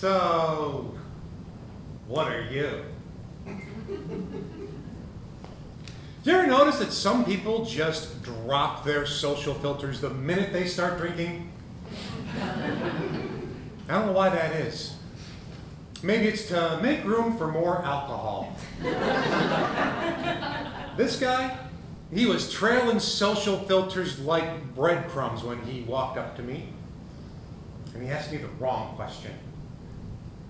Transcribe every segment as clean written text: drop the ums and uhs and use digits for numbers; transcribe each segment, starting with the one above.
So, what are you? Do you ever notice that some people just drop their social filters the minute they start drinking? I don't know why that is. Maybe it's to make room for more alcohol. This guy, he was trailing social filters like breadcrumbs when he walked up to me. And he asked me the wrong question.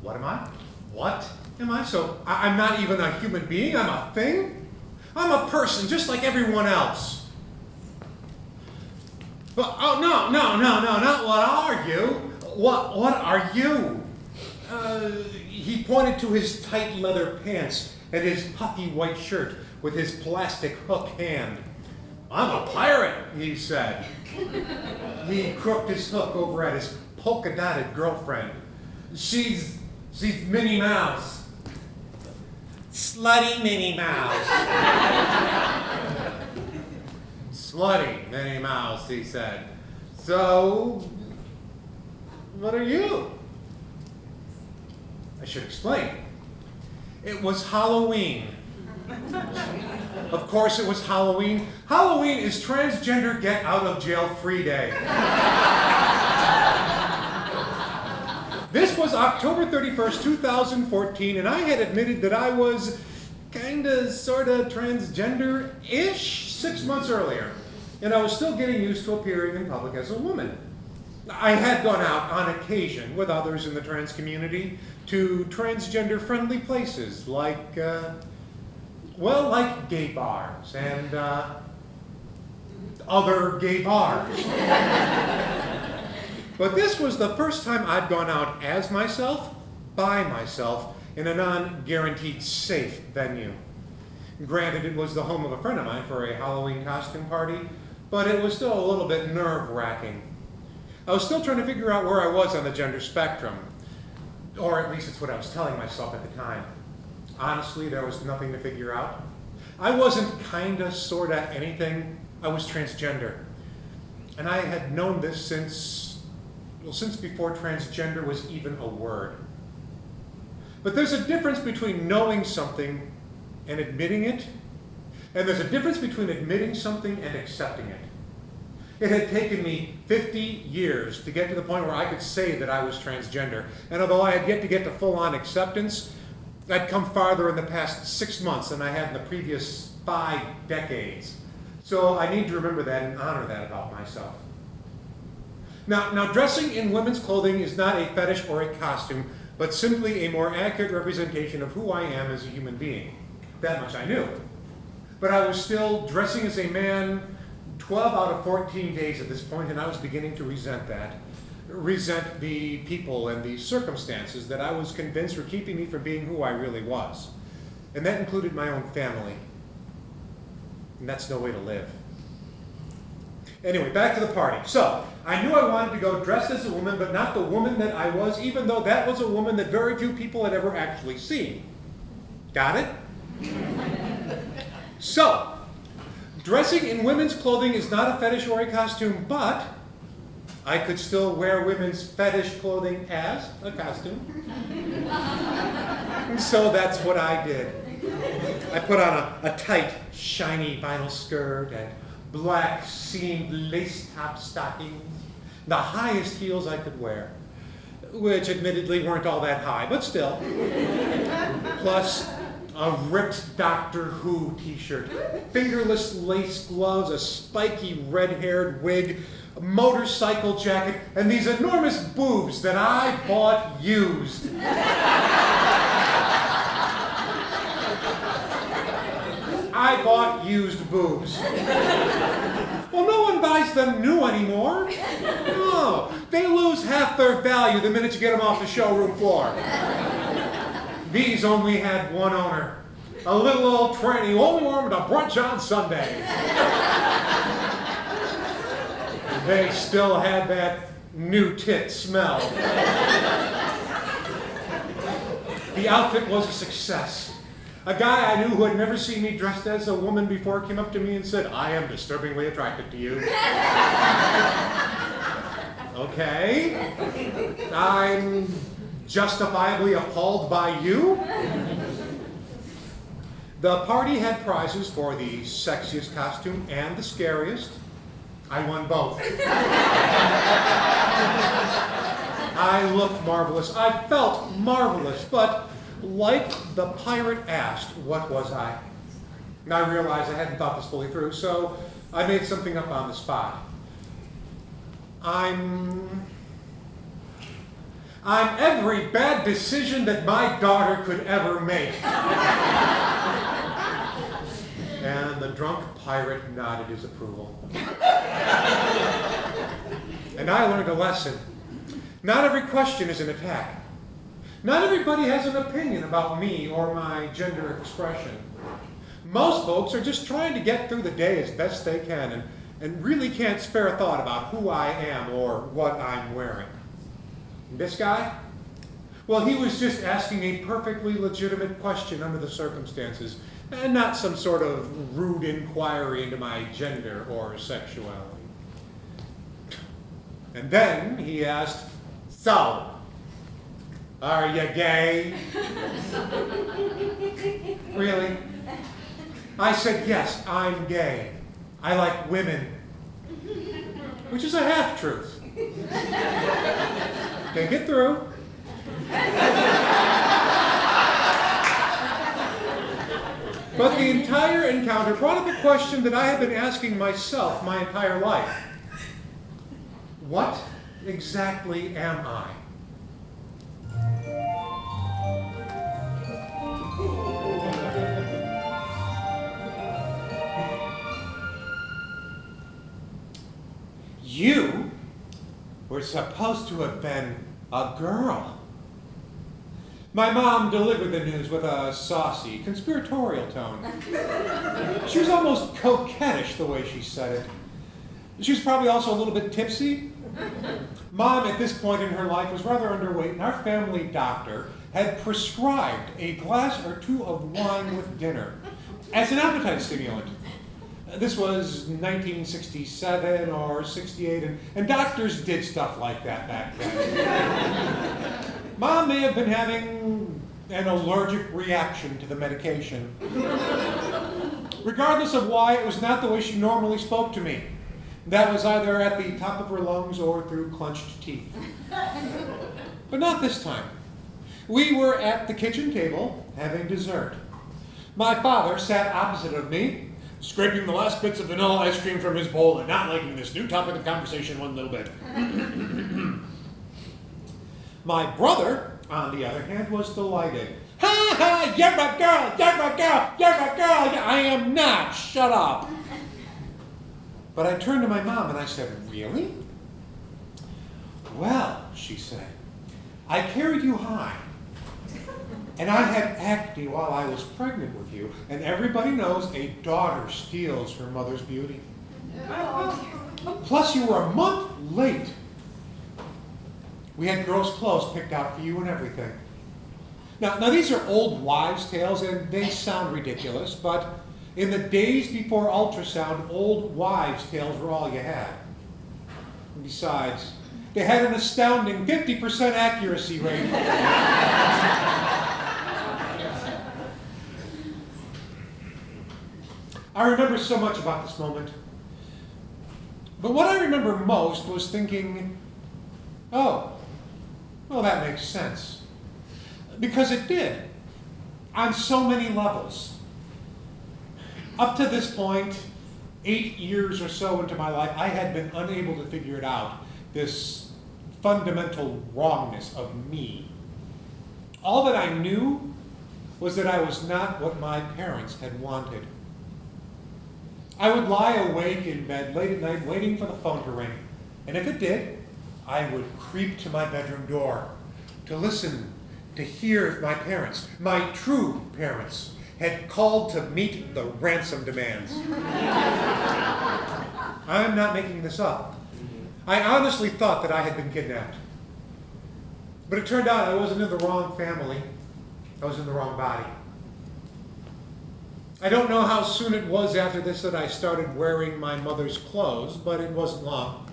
What am I? What am I? So I'm not even a human being, I'm a thing? I'm a person just like everyone else. But, oh, no, not what are you? What are you? He pointed to his tight leather pants and his puffy white shirt with his plastic hook hand. I'm a pirate, he said. He crooked his hook over at his polka-dotted girlfriend. She's Minnie Mouse. Slutty Minnie Mouse. Slutty Minnie Mouse, he said. So, what are you? I should explain. It was Halloween. Of course it was Halloween. Halloween is transgender get out of jail free day. This was October 31st, 2014, and I had admitted that I was kinda, sorta transgender-ish 6 months earlier. And I was still getting used to appearing in public as a woman. I had gone out on occasion with others in the trans community to transgender-friendly places like gay bars and other gay bars. But this was the first time I'd gone out as myself, by myself, in a non-guaranteed safe venue. Granted, it was the home of a friend of mine for a Halloween costume party, but it was still a little bit nerve-wracking. I was still trying to figure out where I was on the gender spectrum, or at least it's what I was telling myself at the time. Honestly, there was nothing to figure out. I wasn't kinda, sorta anything. I was transgender. And I had known this since before transgender was even a word. But there's a difference between knowing something and admitting it, and there's a difference between admitting something and accepting it. It had taken me 50 years to get to the point where I could say that I was transgender, and although I had yet to get to full-on acceptance, I'd come farther in the past 6 months than I had in the previous 5 decades. So I need to remember that and honor that about myself. Now, dressing in women's clothing is not a fetish or a costume, but simply a more accurate representation of who I am as a human being. That much I knew. But I was still dressing as a man 12 out of 14 days at this point, and I was beginning to resent that. Resent the people and the circumstances that I was convinced were keeping me from being who I really was. And that included my own family. And that's no way to live. Anyway, back to the party. So, I knew I wanted to go dressed as a woman, but not the woman that I was, even though that was a woman that very few people had ever actually seen. Got it? So, dressing in women's clothing is not a fetish or a costume, but I could still wear women's fetish clothing as a costume. So that's what I did. I put on a tight, shiny vinyl skirt and black seamed lace-top stockings, the highest heels I could wear, which admittedly weren't all that high, but still. Plus a ripped Doctor Who t-shirt, fingerless lace gloves, a spiky red-haired wig, a motorcycle jacket, and these enormous boobs that I bought used. I bought used boobs. Well, no one buys them new anymore. No, they lose half their value the minute you get them off the showroom floor. These only had one owner, a little old tranny who only wore them to brunch on Sunday. They still had that new tit smell. The outfit was a success. A guy I knew who had never seen me dressed as a woman before came up to me and said, "I am disturbingly attracted to you." Okay. I'm justifiably appalled by you? The party had prizes for the sexiest costume and the scariest. I won both. I looked marvelous. I felt marvelous. But like the pirate asked, what was I? And I realized I hadn't thought this fully through, so I made something up on the spot. I'm every bad decision that my daughter could ever make. And the drunk pirate nodded his approval. And I learned a lesson. Not every question is an attack. Not everybody has an opinion about me or my gender expression. Most folks are just trying to get through the day as best they can and really can't spare a thought about who I am or what I'm wearing. And this guy? Well, he was just asking a perfectly legitimate question under the circumstances, and not some sort of rude inquiry into my gender or sexuality. And then he asked, "So, are you gay?" Really? I said, "Yes, I'm gay. I like women." Which is a half-truth. Can't get through. But the entire encounter brought up a question that I had been asking myself my entire life. What exactly am I? You were supposed to have been a girl. My mom delivered the news with a saucy, conspiratorial tone. She was almost coquettish the way she said it. She was probably also a little bit tipsy. Mom, at this point in her life, was rather underweight, and our family doctor had prescribed a glass or two of wine with dinner as an appetite stimulant. This was 1967 or 68, and doctors did stuff like that back then. Mom may have been having an allergic reaction to the medication. Regardless of why, it was not the way she normally spoke to me. That was either at the top of her lungs or through clenched teeth. But not this time. We were at the kitchen table having dessert. My father sat opposite of me, scraping the last bits of vanilla ice cream from his bowl and not liking this new topic of conversation one little bit. My brother, on the other hand, was delighted. "Ha ha, you're a girl, you're a girl, you're a girl." "I am not, shut up." But I turned to my mom and I said, "Really?" "Well," she said, "I carried you high. And I had acne while I was pregnant with you, and everybody knows a daughter steals her mother's beauty. Plus, you were a month late. We had girls' clothes picked out for you and everything." Now these are old wives' tales, and they sound ridiculous, but in the days before ultrasound, old wives' tales were all you had. And besides, they had an astounding 50% accuracy rate. I remember so much about this moment. But what I remember most was thinking, oh, well, that makes sense. Because it did, on so many levels. Up to this point, 8 years or so into my life, I had been unable to figure it out, this fundamental wrongness of me. All that I knew was that I was not what my parents had wanted. I would lie awake in bed late at night waiting for the phone to ring. And if it did, I would creep to my bedroom door to listen, to hear if my parents, my true parents, had called to meet the ransom demands. I'm not making this up. I honestly thought that I had been kidnapped. But it turned out I wasn't in the wrong family. I was in the wrong body. I don't know how soon it was after this that I started wearing my mother's clothes, but it wasn't long.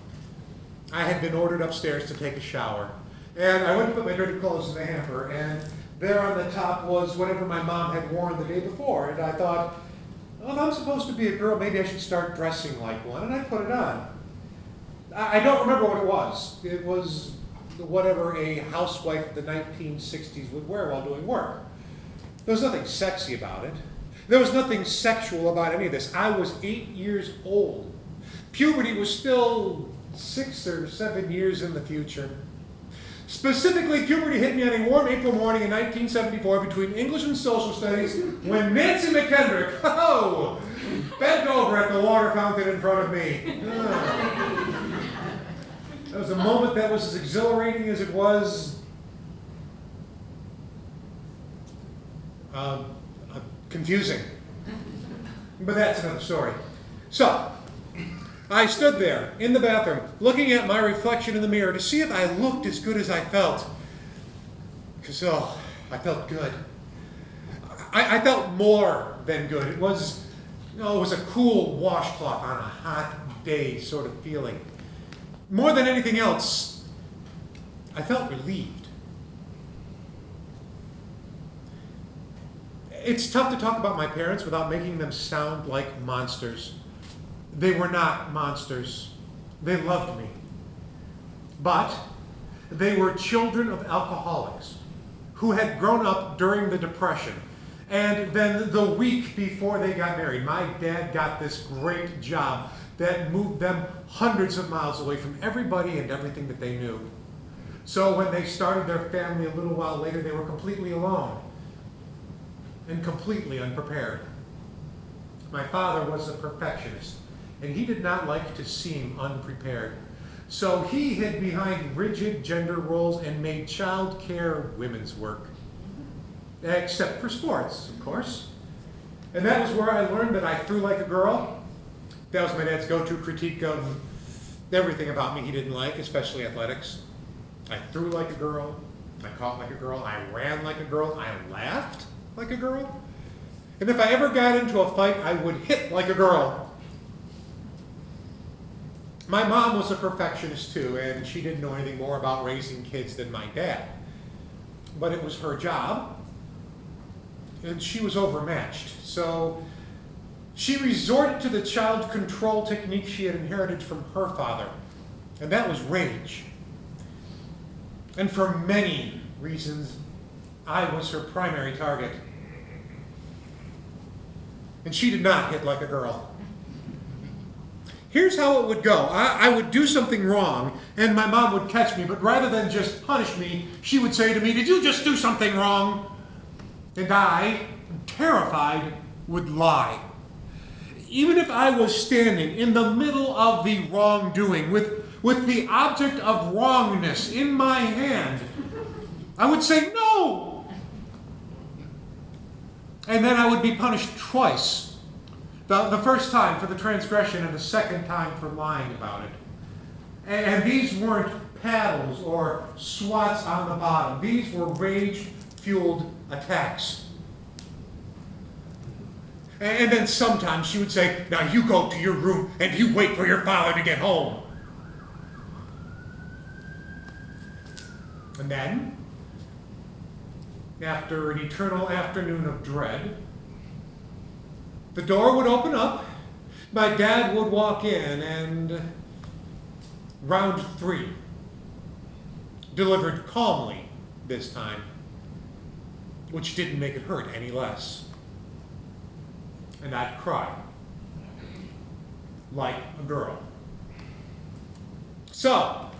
I had been ordered upstairs to take a shower, And I went to put my dirty clothes in the hamper, and there on the top was whatever my mom had worn the day before. And I thought, well, if I'm supposed to be a girl, maybe I should start dressing like one. And I put it on. I don't remember what it was. It was whatever a housewife of the 1960s would wear while doing work. There was nothing sexy about it. There was nothing sexual about any of this. I was 8 years old. Puberty was still 6 or 7 years in the future. Specifically, puberty hit me on a warm April morning in 1974 between English and Social Studies when Nancy McKendrick, bent over at the water fountain in front of me. That was a moment that was as exhilarating as it was confusing. But that's another story. So, I stood there in the bathroom looking at my reflection in the mirror to see if I looked as good as I felt. Because, I felt good. I felt more than good. It was a cool washcloth on a hot day sort of feeling. More than anything else, I felt relieved. It's tough to talk about my parents without making them sound like monsters. They were not monsters. They loved me. But they were children of alcoholics who had grown up during the Depression. And then the week before they got married, my dad got this great job that moved them hundreds of miles away from everybody and everything that they knew. So when they started their family a little while later, they were completely alone and completely unprepared. My father was a perfectionist, and he did not like to seem unprepared. So he hid behind rigid gender roles and made child care women's work. Except for sports, of course. And that was where I learned that I threw like a girl. That was my dad's go-to critique of everything about me he didn't like, especially athletics. I threw like a girl. I caught like a girl. I ran like a girl. I laughed like a girl. And if I ever got into a fight, I would hit like a girl. My mom was a perfectionist too, and she didn't know anything more about raising kids than my dad. But it was her job, and she was overmatched. So she resorted to the child control technique she had inherited from her father, and that was rage. And for many reasons, I was her primary target. And she did not hit like a girl. Here's how it would go. I would do something wrong, and my mom would catch me, but rather than just punish me, she would say to me, "Did you just do something wrong?" And I, terrified, would lie. Even if I was standing in the middle of the wrongdoing with the object of wrongness in my hand, I would say no. And then I would be punished twice. The first time for the transgression and the second time for lying about it. And these weren't paddles or swats on the bottom. These were rage-fueled attacks. And then sometimes she would say, "Now you go to your room and you wait for your father to get home." And then, after an eternal afternoon of dread, the door would open up, my dad would walk in, and round 3, delivered calmly this time, which didn't make it hurt any less. And I'd cry, like a girl. So,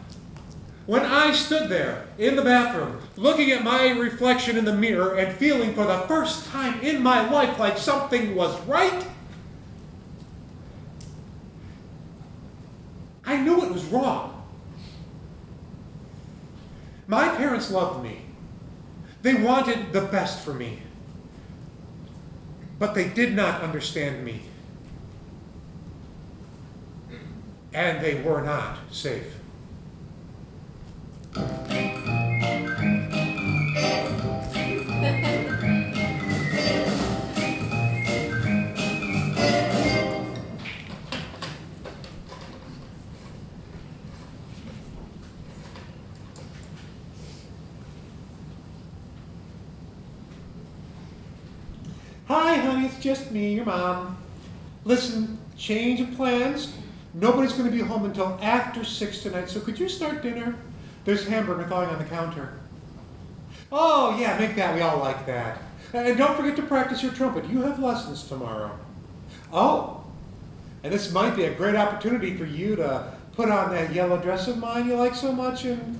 when I stood there in the bathroom, looking at my reflection in the mirror and feeling for the first time in my life like something was right, I knew it was wrong. My parents loved me. They wanted the best for me. But they did not understand me. And they were not safe. Hi, honey, it's just me, your mom. Listen, change of plans. Nobody's going to be home until after 6 tonight, so could you start dinner? There's hamburger thawing on the counter. Oh, yeah, make that. We all like that. And don't forget to practice your trumpet. You have lessons tomorrow. Oh, and this might be a great opportunity for you to put on that yellow dress of mine you like so much and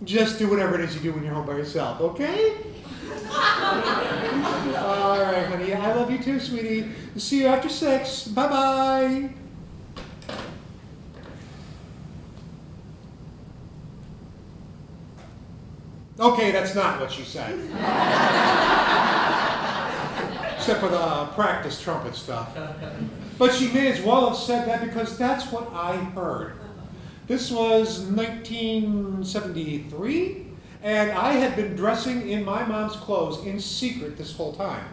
just do whatever it is you do when you're home by yourself, okay? All right, honey. I love you too, sweetie. See you after 6. Bye-bye. Okay, that's not what she said. Except for the practice trumpet stuff. But she may as well have said that because that's what I heard. This was 1973, and I had been dressing in my mom's clothes in secret this whole time.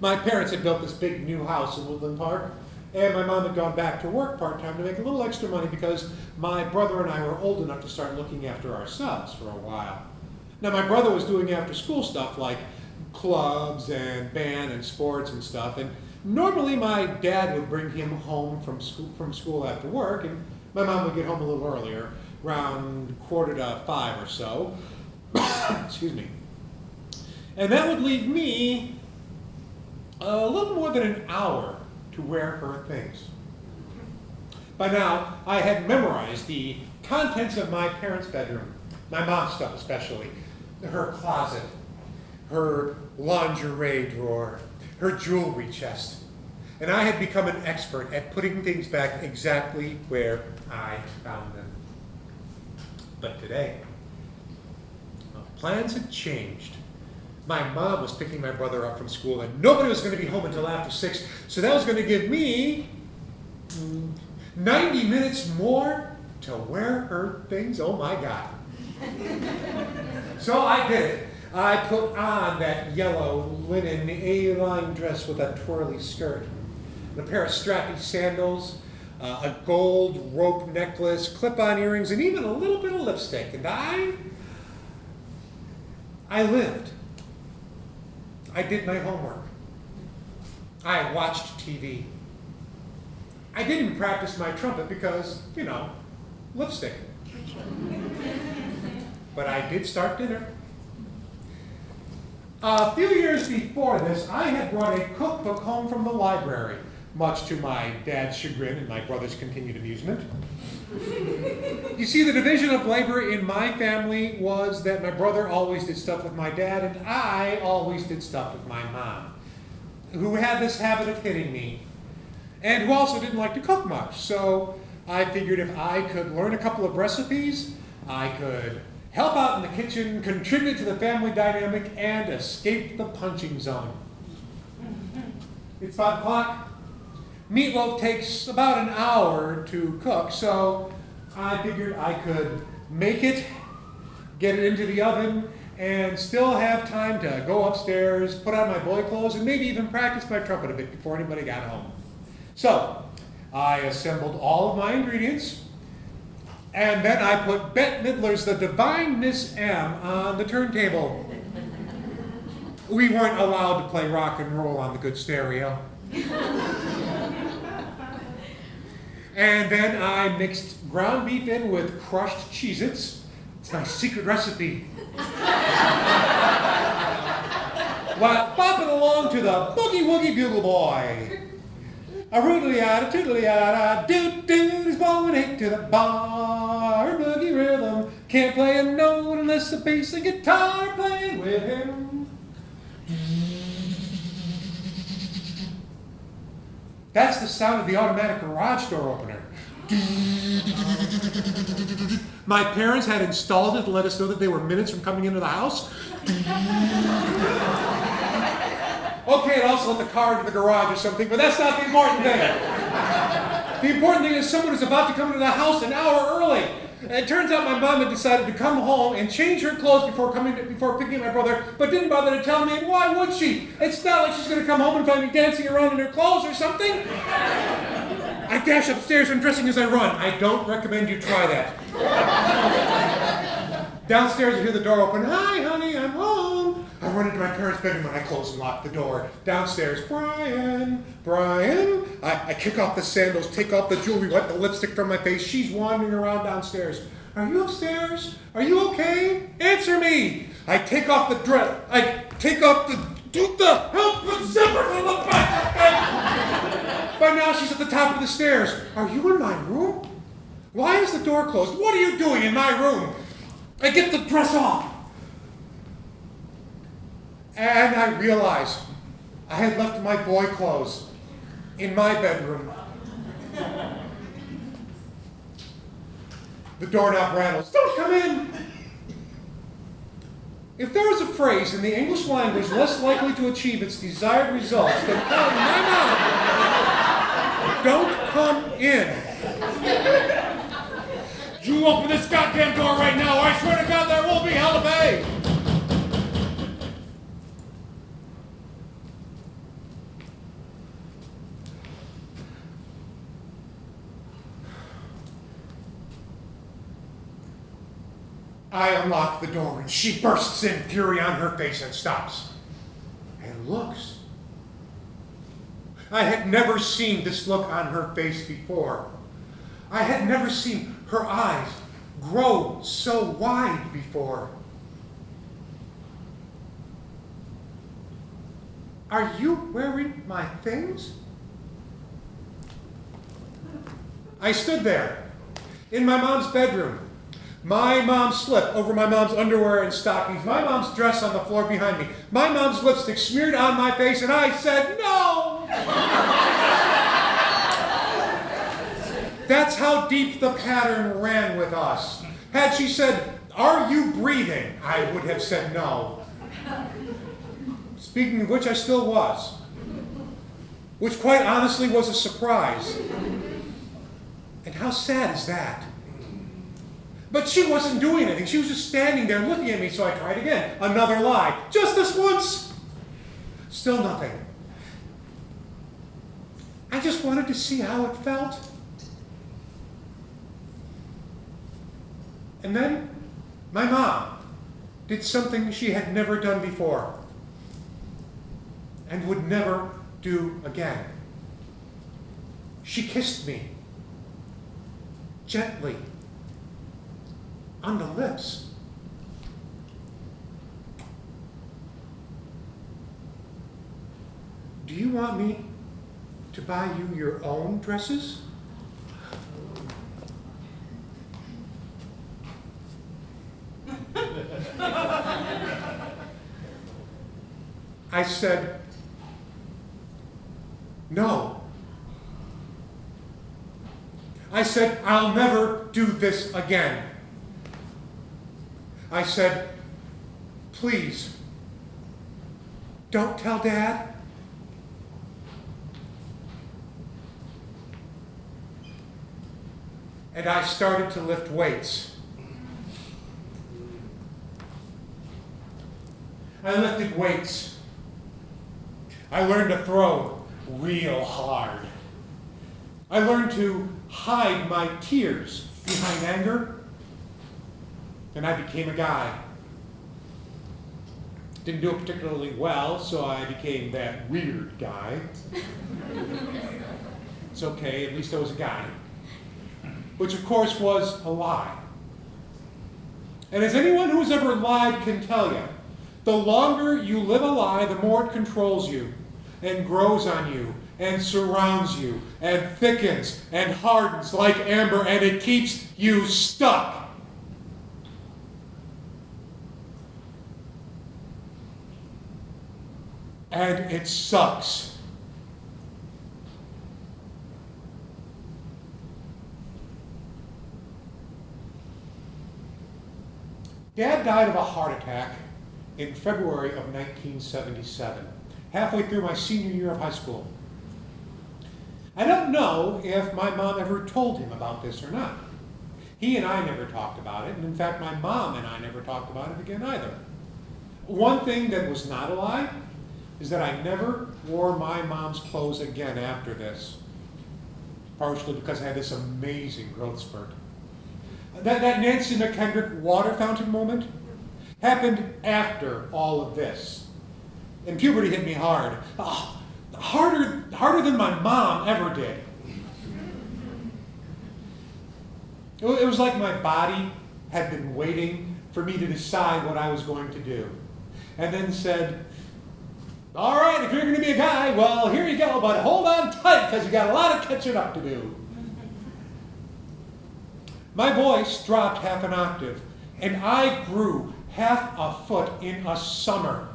My parents had built this big new house in Woodland Park, and my mom had gone back to work part-time to make a little extra money because my brother and I were old enough to start looking after ourselves for a while. Now, my brother was doing after-school stuff like clubs and band and sports and stuff, and normally my dad would bring him home from school after work, and my mom would get home a little earlier, around 4:45 or so. Excuse me. And that would leave me a little more than an hour to wear her things. By now, I had memorized the contents of my parents' bedroom, my mom's stuff especially, her closet, her lingerie drawer, her jewelry chest. And I had become an expert at putting things back exactly where I found them. But today, plans had changed. My mom was picking my brother up from school, and nobody was going to be home until after 6, so that was going to give me 90 minutes more to wear her things. Oh my God. So I did it. I put on that yellow linen A-line dress with a twirly skirt, a pair of strappy sandals, a gold rope necklace, clip-on earrings, and even a little bit of lipstick. And I lived. I did my homework. I watched TV. I didn't practice my trumpet because, lipstick. But I did start dinner. A few years before this, I had brought a cookbook home from the library, much to my dad's chagrin and my brother's continued amusement. You see, the division of labor in my family was that my brother always did stuff with my dad, and I always did stuff with my mom, who had this habit of hitting me, and who also didn't like to cook much. So I figured if I could learn a couple of recipes, I could help out in the kitchen, contribute to the family dynamic, and escape the punching zone. It's 5 o'clock. Meatloaf takes about an hour to cook, so I figured I could make it, get it into the oven, and still have time to go upstairs, put on my boy clothes, and maybe even practice my trumpet a bit before anybody got home. So I assembled all of my ingredients, and then I put Bette Midler's The Divine Miss M on the turntable. We weren't allowed to play rock and roll on the good stereo. And then I mixed ground beef in with crushed Cheez-Its. It's my secret recipe. While bopping along to the Boogie Woogie Bugle Boy. A roodly-yada, toodly-yada, doot-doot is blowing it to the bar. Boogie rhythm, can't play a note unless the bass and guitar playing with him. That's the sound of the automatic garage door opener. My parents had installed it to let us know that they were minutes from coming into the house. Okay, it also let the car into the garage or something, but that's not the important thing. The important thing is someone is about to come into the house an hour early. And it turns out my mom had decided to come home and change her clothes before picking up my brother, but didn't bother to tell me. And why would she? It's not like she's going to come home and find me dancing around in her clothes or something. I dash upstairs undressing as I run. I don't recommend you try that. Downstairs, I hear the door open. Hi, honey, I'm home. I run into my parents' bedroom and I close and lock the door. Downstairs, Brian. I kick off the sandals, take off the jewelry, wipe the lipstick from my face. She's wandering around downstairs. Are you upstairs? Are you okay? Answer me. I take off the dress. I take off the help the zipper from the back. By now, she's at the top of the stairs. Are you in my room? Why is the door closed? What are you doing in my room? I get the dress off. And I realize I had left my boy clothes in my bedroom. The doorknob rattles. Don't come in. If there is a phrase in the English language less likely to achieve its desired results than telling my mom, don't come in. You open this goddamn door right now, I swear to God there will be hell to pay. I unlock the door and she bursts in, fury on her face, and stops and looks. I had never seen this look on her face before. I had never seen her eyes grow so wide before. Are you wearing my things? I stood there in my mom's bedroom. My mom's slip over my mom's underwear and stockings. My mom's dress on the floor behind me. My mom's lipstick smeared on my face, and I said, no! That's how deep the pattern ran with us. Had she said, are you breathing? I would have said no. Speaking of which, I still was. Which quite honestly was a surprise. And how sad is that? But she wasn't doing anything. She was just standing there looking at me, so I tried again. Another lie. Just this once. Still nothing. I just wanted to see how it felt. And then my mom did something she had never done before and would never do again. She kissed me gently on the lips. Do you want me to buy you your own dresses? I said, no. I said, I'll never do this again. I said, please, don't tell Dad. And I started to lift weights. I lifted weights. I learned to throw real hard. I learned to hide my tears behind anger. And I became a guy. Didn't do it particularly well, so I became that weird guy. It's okay, at least I was a guy. Which of course was a lie. And as anyone who's ever lied can tell you, the longer you live a lie, the more it controls you and grows on you and surrounds you and thickens and hardens like amber, and it keeps you stuck. And it sucks. Dad died of a heart attack in February of 1977, halfway through my senior year of high school. I don't know if my mom ever told him about this or not. He and I never talked about it, and in fact, my mom and I never talked about it again either. One thing that was not a lie is that I never wore my mom's clothes again after this, partially because I had this amazing growth spurt. That Nancy McKendrick water fountain moment happened after all of this. And puberty hit me hard. Harder than my mom ever did. It was like my body had been waiting for me to decide what I was going to do. And then said, all right, if you're going to be a guy, well, here you go, but hold on tight because you got a lot of catching up to do. My voice dropped half an octave, and I grew half a foot in a summer.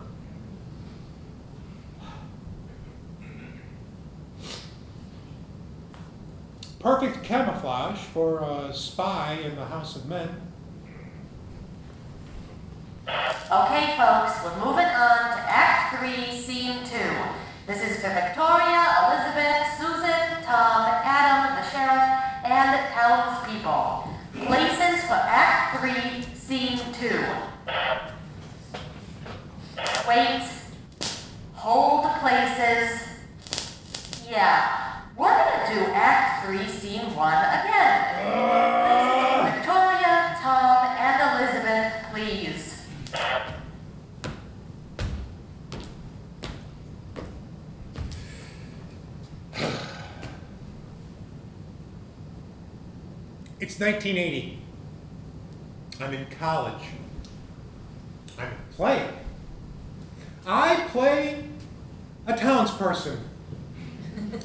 Perfect camouflage for a spy in the House of Men. Okay, folks, we're moving on to Act 3, Scene 2. This is for Victoria, Elizabeth, Susan, Tom, Adam, the sheriff, and the townspeople. Places for Act 3, Scene 2. Wait. Hold places. Yeah, we're gonna do Act 3, Scene 1 again. Victoria, Tom, and Elizabeth, please. It's 1980. I'm in college. I'm playing. I play a townsperson.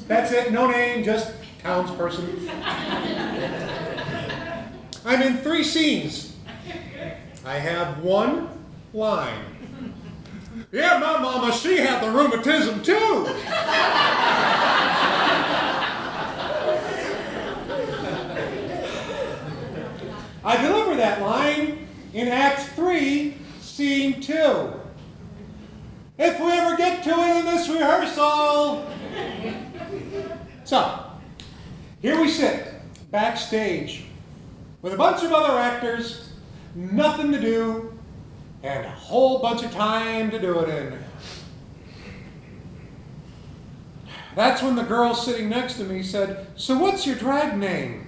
That's it, no name, just townsperson. I'm in 3 scenes. I have 1 line. Yeah, my mama, she had the rheumatism too. I deliver that line in Act 3, Scene 2. If we ever get to it in this rehearsal. So, here we sit, backstage, with a bunch of other actors, nothing to do, and a whole bunch of time to do it in. That's when the girl sitting next to me said, so what's your drag name?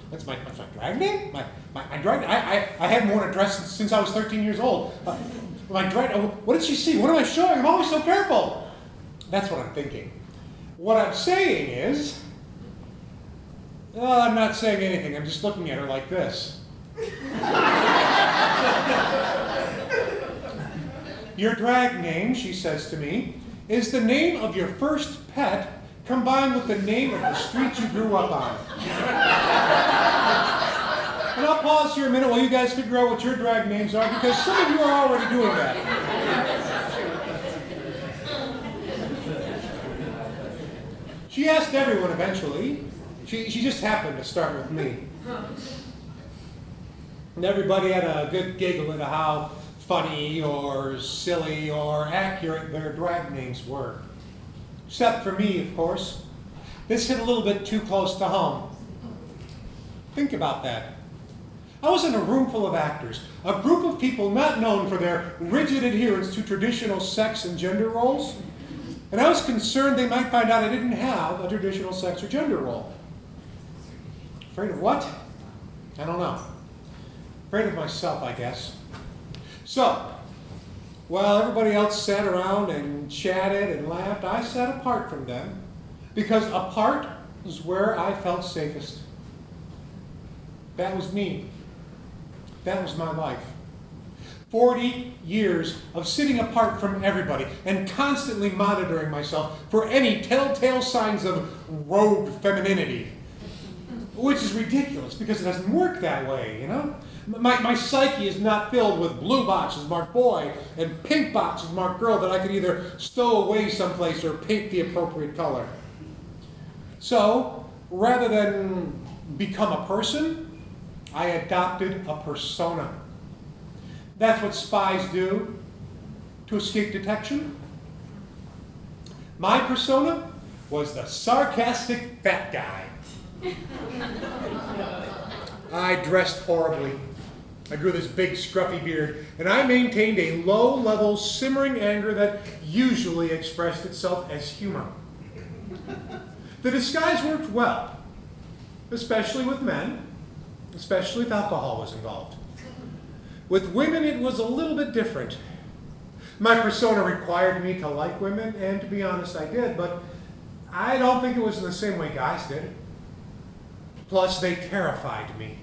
That's my drag name? My drag. I haven't worn a dress since I was 13 years old. My drag. What did she see? What am I showing? I'm always so careful. That's what I'm thinking. What I'm saying is, I'm not saying anything. I'm just looking at her like this. Your drag name, she says to me, is the name of your first pet combined with the name of the street you grew up on. And I'll pause here a minute while you guys figure out what your drag names are, because some of you are already doing that. She asked everyone eventually. She just happened to start with me. And everybody had a good giggle at how funny or silly or accurate their drag names were. Except for me, of course. This hit a little bit too close to home. Think about that. I was in a room full of actors, a group of people not known for their rigid adherence to traditional sex and gender roles, and I was concerned they might find out I didn't have a traditional sex or gender role. Afraid of what? I don't know. Afraid of myself, I guess. So, while everybody else sat around and chatted and laughed, I sat apart from them, because apart was where I felt safest. That was me. That was my life. 40 years of sitting apart from everybody and constantly monitoring myself for any telltale signs of rogue femininity. Which is ridiculous because it doesn't work that way, you know? My psyche is not filled with blue boxes marked boy and pink boxes marked girl that I could either stow away someplace or paint the appropriate color. So, rather than become a person, I adopted a persona. That's what spies do to escape detection. My persona was the sarcastic fat guy. I dressed horribly. I grew this big scruffy beard, and I maintained a low-level simmering anger that usually expressed itself as humor. The disguise worked well, especially with men. especially if alcohol was involved. With women, it was a little bit different. My persona required me to like women, and to be honest, I did, but I don't think it was in the same way guys did. Plus, they terrified me.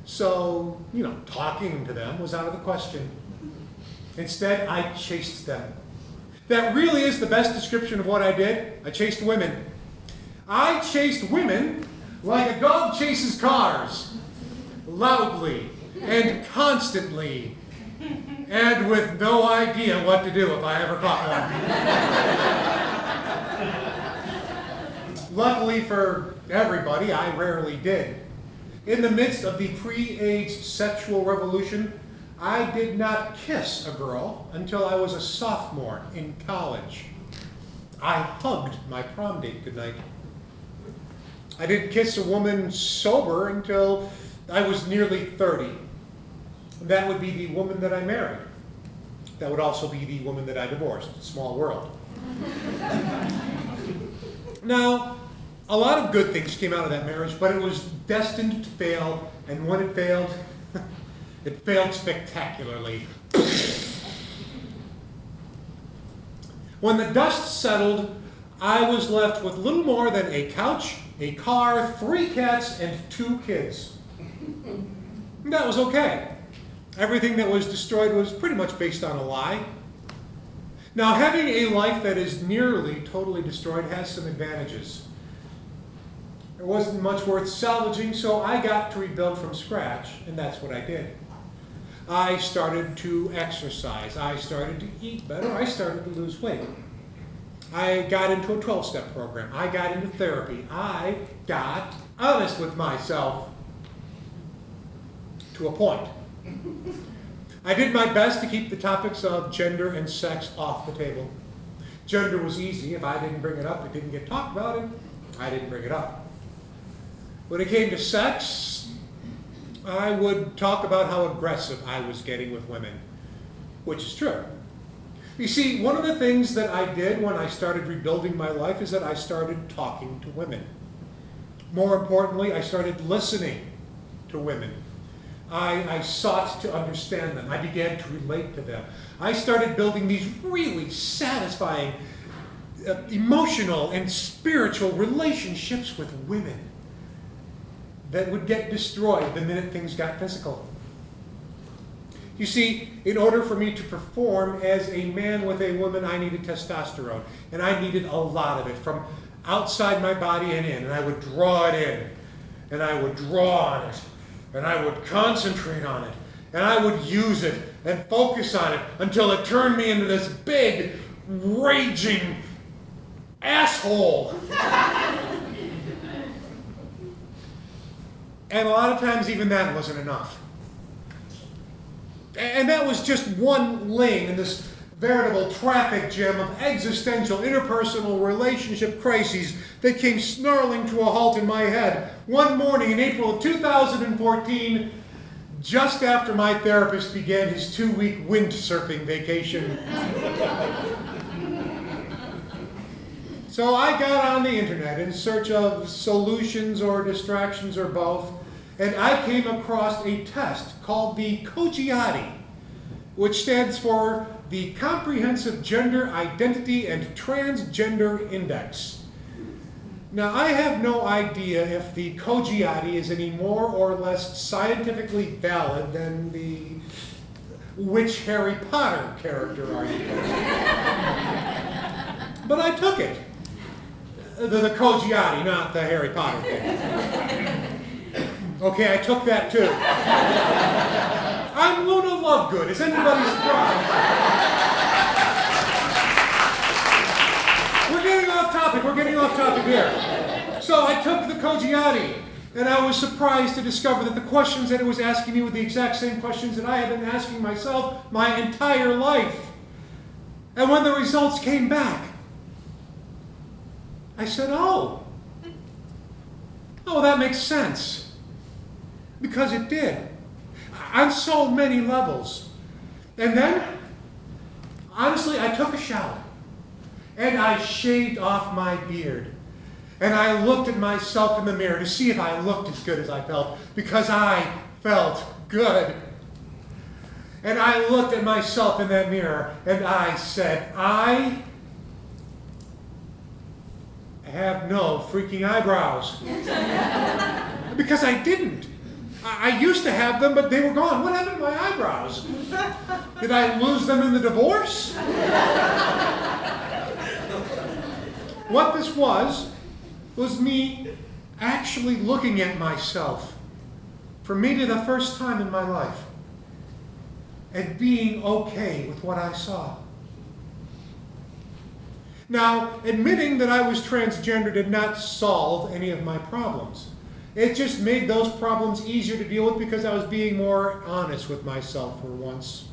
So, talking to them was out of the question. Instead, I chased them. That really is the best description of what I did. I chased women. I chased women like a dog chases cars, loudly and constantly, and with no idea what to do if I ever caught one. Luckily for everybody, I rarely did. In the midst of the pre-AIDS sexual revolution, I did not kiss a girl until I was a sophomore in college. I hugged my prom date goodnight. I didn't kiss a woman sober until I was nearly 30. That would be the woman that I married. That would also be the woman that I divorced. Small world. Now, a lot of good things came out of that marriage, but it was destined to fail, and when it failed, it failed spectacularly. When the dust settled, I was left with little more than a couch, a car, 3 cats, and 2 kids. That was okay. Everything that was destroyed was pretty much based on a lie. Now, having a life that is nearly totally destroyed has some advantages. There wasn't much worth salvaging, so I got to rebuild from scratch, and that's what I did. I started to exercise. I started to eat better. I started to lose weight. I got into a 12-step program. I got into therapy. I got honest with myself to a point. I did my best to keep the topics of gender and sex off the table. Gender was easy. If I didn't bring it up, it didn't get talked about, and I didn't bring it up. When it came to sex, I would talk about how aggressive I was getting with women, which is true. You see, one of the things that I did when I started rebuilding my life is that I started talking to women. More importantly, I started listening to women. I sought to understand them. I began to relate to them. I started building these really satisfying, emotional and spiritual relationships with women that would get destroyed the minute things got physical. You see, in order for me to perform as a man with a woman, I needed testosterone. And I needed a lot of it from outside my body and in. And I would draw it in. And I would draw on it. And I would concentrate on it. And I would use it and focus on it until it turned me into this big, raging asshole. And a lot of times even that wasn't enough. And that was just one lane in this veritable traffic jam of existential interpersonal relationship crises that came snarling to a halt in my head one morning in April of 2014, just after my therapist began his 2-week windsurfing vacation. So I got on the internet in search of solutions or distractions or both, and I came across a test called the COGIATI, which stands for the Comprehensive Gender Identity and Transgender Index. Now, I have no idea if the COGIATI is any more or less scientifically valid than the which Harry Potter character are you? But I took it. The COGIATI, not the Harry Potter thing. Okay, I took that too. I'm Luna Lovegood. Is anybody surprised? We're getting off topic here. So I took the COGIATI, and I was surprised to discover that the questions that it was asking me were the exact same questions that I had been asking myself my entire life. And when the results came back, I said, oh, that makes sense. Because it did. On so many levels. And then, honestly, I took a shower. And I shaved off my beard. And I looked at myself in the mirror to see if I looked as good as I felt, because I felt good. And I looked at myself in that mirror and I said, I have no freaking eyebrows. Because I didn't. I used to have them, but they were gone. What happened to my eyebrows? Did I lose them in the divorce? What this was me actually looking at myself for maybe the first time in my life and being okay with what I saw. Now, admitting that I was transgender did not solve any of my problems. It just made those problems easier to deal with because I was being more honest with myself for once.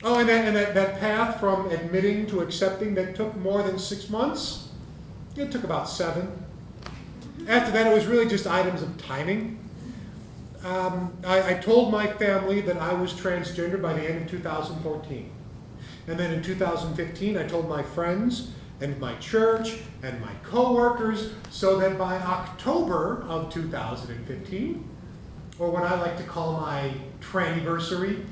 Oh, and that path from admitting to accepting that took more than 6 months, it took about 7. After that, it was really just items of timing. I told my family that I was transgender by the end of 2014. And then in 2015, I told my friends and my church and my coworkers, so that by October of 2015, or what I like to call my tranniversary,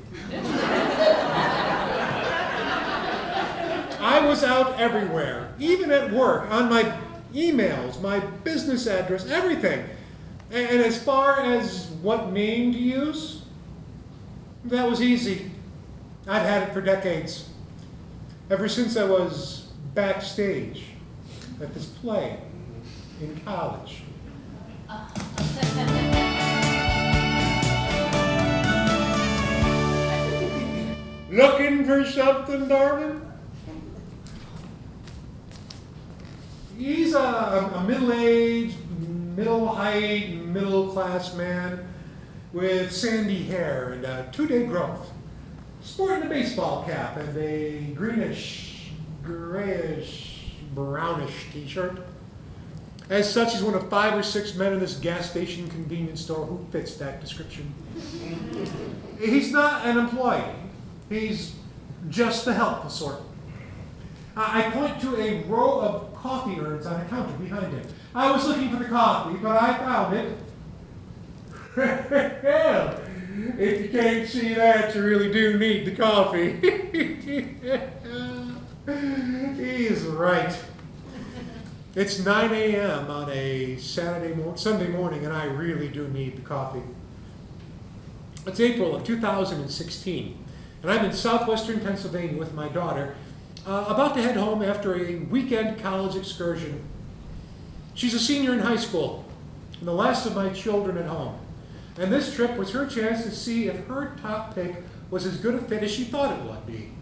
I was out everywhere, even at work, on my emails, my business address, everything. And as far as what name to use, that was easy. I'd had it for decades. Ever since I was backstage at this play in college. Looking for something, darling? He's a middle-aged, middle-height, middle-class man with sandy hair and a 2-day growth, sporting a baseball cap and a greenish, grayish, brownish t-shirt. As such, he's one of 5 or 6 men in this gas station convenience store who fits that description. He's not an employee. He's just the helpful sort. I point to a row of coffee urns on a counter behind him. I was looking for the coffee, but I found it. Well, if you can't see that, you really do need the coffee. He's right. It's 9 a.m. on a Sunday morning, and I really do need the coffee. It's April of 2016, and I'm in southwestern Pennsylvania with my daughter, about to head home after a weekend college excursion. She's a senior in high school, and the last of my children at home. And this trip was her chance to see if her top pick was as good a fit as she thought it would be.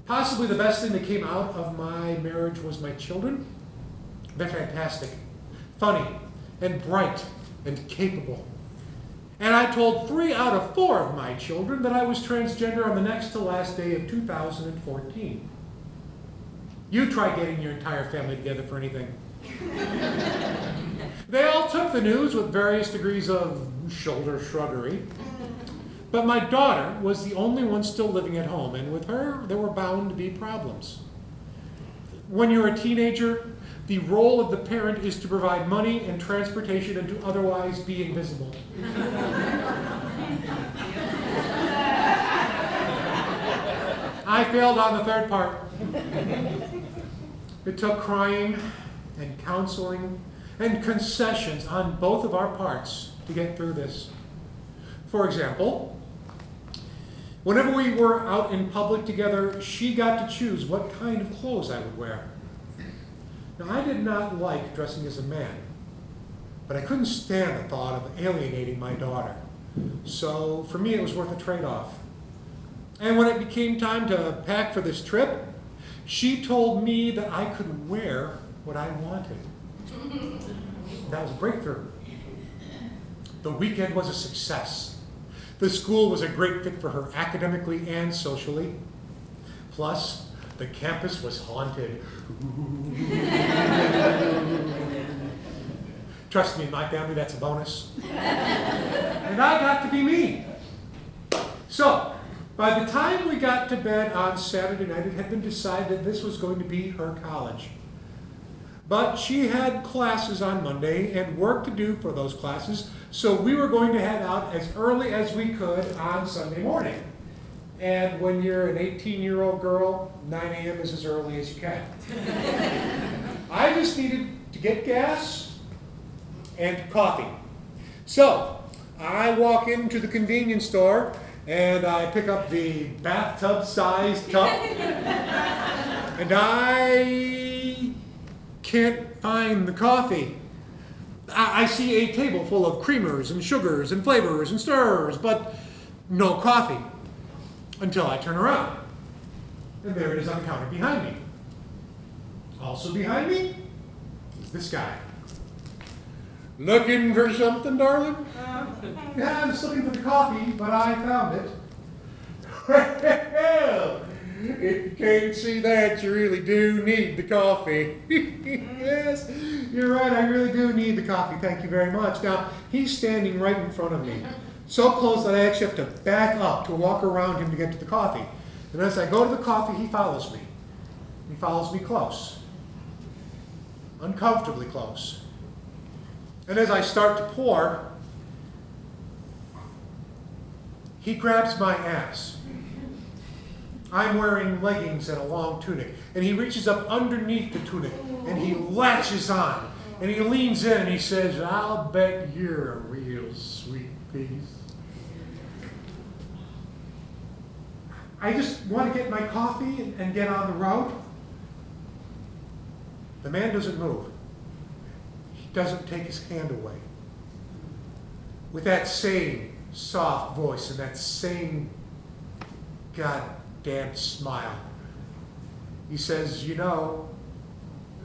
Possibly the best thing that came out of my marriage was my children. They're fantastic, funny, and bright, and capable. And I told 3 out of 4 of my children that I was transgender on the next to last day of 2014. You try getting your entire family together for anything. They all took the news with various degrees of shoulder shruggery. But my daughter was the only one still living at home, and with her, there were bound to be problems. When you're a teenager, the role of the parent is to provide money and transportation and to otherwise be invisible. I failed on the third part. It took crying and counseling and concessions on both of our parts to get through this. For example, whenever we were out in public together, she got to choose what kind of clothes I would wear. Now, I did not like dressing as a man, but I couldn't stand the thought of alienating my daughter. So for me, it was worth a trade-off. And when it became time to pack for this trip, she told me that I could wear what I wanted. That was a breakthrough. The weekend was a success. The school was a great fit for her academically and socially. Plus, the campus was haunted. Trust me, in my family, that's a bonus. And I got to be me. So, by the time we got to bed on Saturday night, it had been decided that this was going to be her college. but she had classes on Monday and work to do for those classes, so we were going to head out as early as we could on Sunday morning. And when you're an 18-year-old girl, 9 a.m. is as early as you can. I just needed to get gas and coffee. So I walk into the convenience store and I pick up the bathtub-sized cup, and I can't find the coffee. I see a table full of creamers and sugars and flavors and stirrers, but no coffee. Until I turn around. And there it is on the counter behind me. Also behind me is this guy. Looking for something, darling? Yeah, I'm just looking for the coffee, but I found it. Well, if you can't see that, you really do need the coffee. Yes, you're right, I really do need the coffee. Thank you very much. Now, he's standing right in front of me. So close that I actually have to back up to walk around him to get to the coffee. And as I go to the coffee, he follows me. He follows me close. Uncomfortably close. And as I start to pour, he grabs my ass. I'm wearing leggings and a long tunic. And he reaches up underneath the tunic and he latches on. And he leans in and he says, "I'll bet you're a real sweet piece." I just want to get my coffee and get on the road. The man doesn't move. He doesn't take his hand away. With that same soft voice and that same goddamn smile, he says, "You know,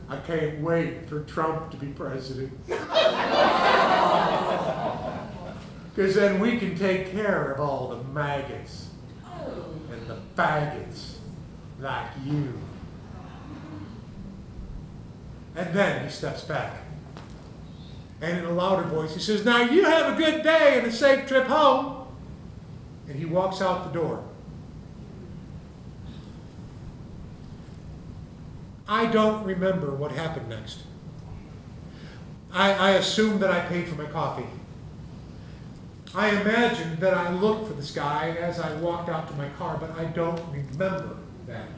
I can't wait for Trump to be president. Because then we can take care of all the maggots and the faggots like you." And then he steps back. And in a louder voice, he says, "Now you have a good day and a safe trip home." And he walks out the door. I don't remember what happened next. I assumed that I paid for my coffee. I imagined that I looked for this guy as I walked out to my car, but I don't remember that.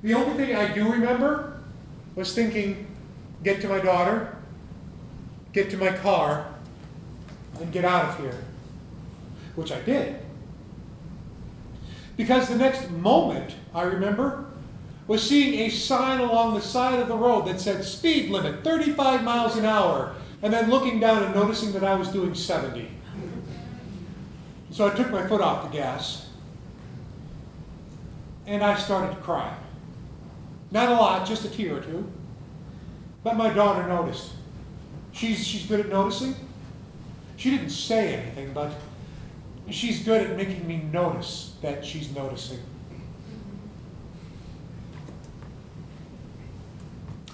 The only thing I do remember was thinking, get to my daughter, get to my car, and get out of here. Which I did. Because the next moment, I remember, was seeing a sign along the side of the road that said speed limit 35 miles an hour, and then looking down and noticing that I was doing 70. So I took my foot off the gas, and I started to cry. Not a lot, just a tear or two. But my daughter noticed. She's good at noticing. She didn't say anything, but she's good at making me notice that she's noticing.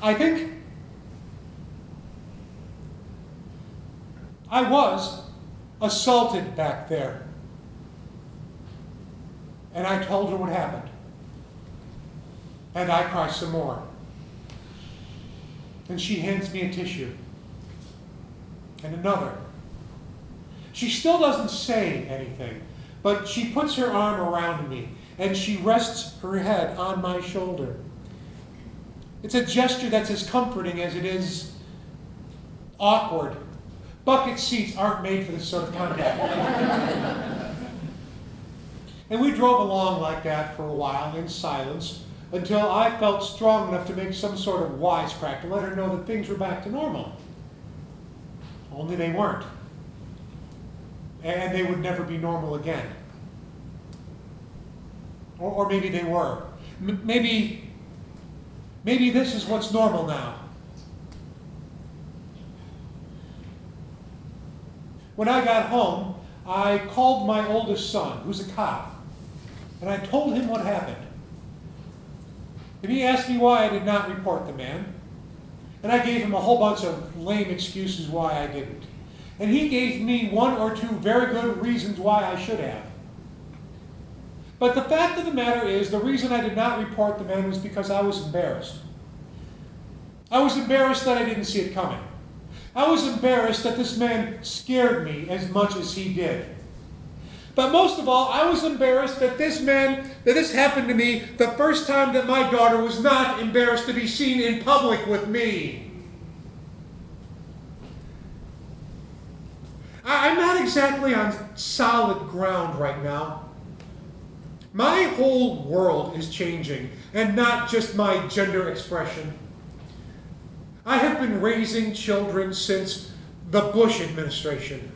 I think I was assaulted back there. And I told her what happened. And I cry some more. And she hands me a tissue. And another. She still doesn't say anything, but she puts her arm around me and she rests her head on my shoulder. It's a gesture that's as comforting as it is awkward. Bucket seats aren't made for this sort of contact. And we drove along like that for a while in silence until I felt strong enough to make some sort of wisecrack to let her know that things were back to normal. Only they weren't. And they would never be normal again. Or maybe they were. Maybe this is what's normal now. When I got home, I called my oldest son, who's a cop, and I told him what happened. And he asked me why I did not report the man. And I gave him a whole bunch of lame excuses why I didn't. And he gave me one or two very good reasons why I should have. But the fact of the matter is, the reason I did not report the man was because I was embarrassed. I was embarrassed that I didn't see it coming. I was embarrassed that this man scared me as much as he did. But most of all, I was embarrassed that this happened to me the first time that my daughter was not embarrassed to be seen in public with me. I'm not exactly on solid ground right now. My whole world is changing, and not just my gender expression. I have been raising children since the Bush administration,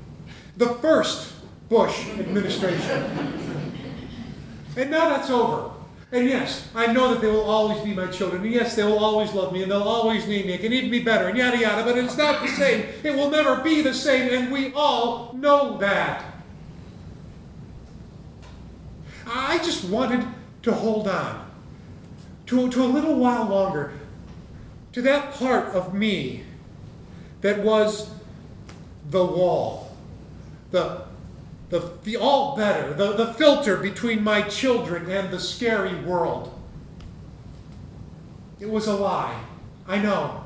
the first Bush administration. And now that's over. And yes, I know that they will always be my children. And yes, they will always love me, and they'll always need me. It can even be better, and yada yada, but it's not the same. It will never be the same, and we all know that. I just wanted to hold on to a little while longer, to that part of me that was the wall, the all better, the filter between my children and the scary world. It was a lie, I know.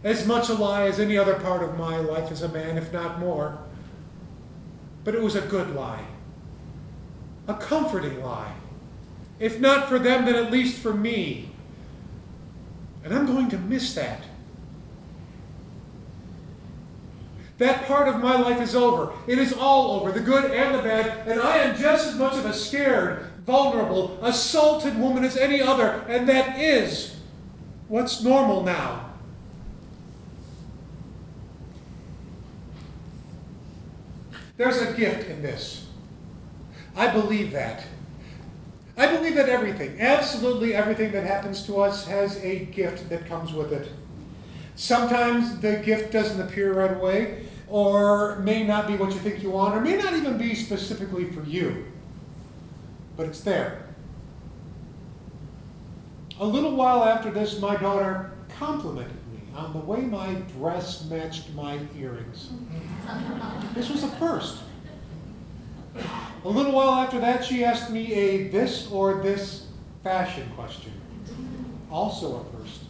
As much a lie as any other part of my life as a man, if not more. But it was a good lie. A comforting lie. If not for them, then at least for me. And I'm going to miss that. That part of my life is over. It is all over, the good and the bad, and I am just as much of a scared, vulnerable, assaulted woman as any other, and that is what's normal now. There's a gift in this. I believe that. I believe that everything, absolutely everything that happens to us has a gift that comes with it. Sometimes the gift doesn't appear right away, or may not be what you think you want, or may not even be specifically for you. But it's there. A little while after this, my daughter complimented me on the way my dress matched my earrings. This was a first. A little while after that, she asked me a this or this fashion question. Also a first.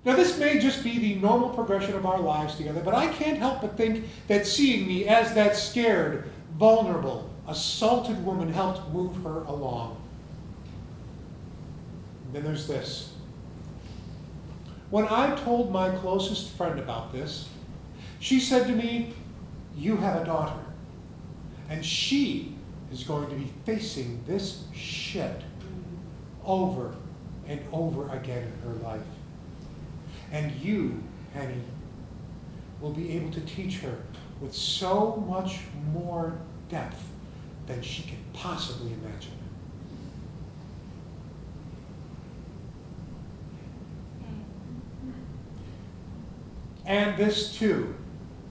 Now, this may just be the normal progression of our lives together, but I can't help but think that seeing me as that scared, vulnerable, assaulted woman helped move her along. And then there's this. When I told my closest friend about this, she said to me, "You have a daughter, and she is going to be facing this shit over and over again in her life. And you, Penny, will be able to teach her with so much more depth than she can possibly imagine." And this, too,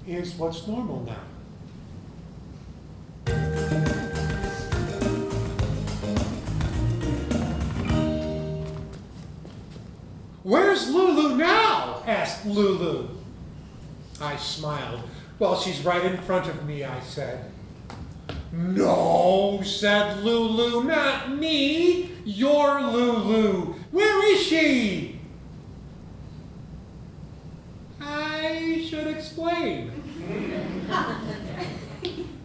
is what's normal now. "Where's Lulu now?" asked Lulu. I smiled. "Well, she's right in front of me," I said. "No," said Lulu, "not me. You're Lulu. Where is she?" I should explain.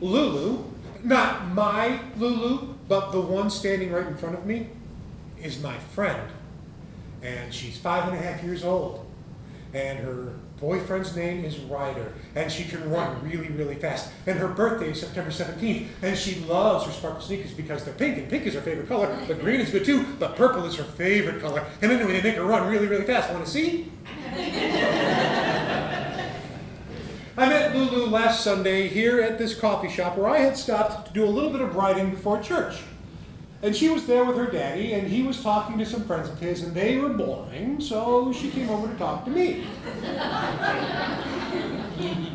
Lulu, not my Lulu, but the one standing right in front of me, is my friend. And she's 5.5 years old. And her boyfriend's name is Ryder. And she can run really, really fast. And her birthday is September 17th. And she loves her sparkle sneakers because they're pink. And pink is her favorite color. But green is good too. But purple is her favorite color. And anyway, they make her run really, really fast. Want to see? I met Lulu last Sunday here at this coffee shop where I had stopped to do a little bit of writing before church. And she was there with her daddy, and he was talking to some friends of his, and they were boring, so she came over to talk to me.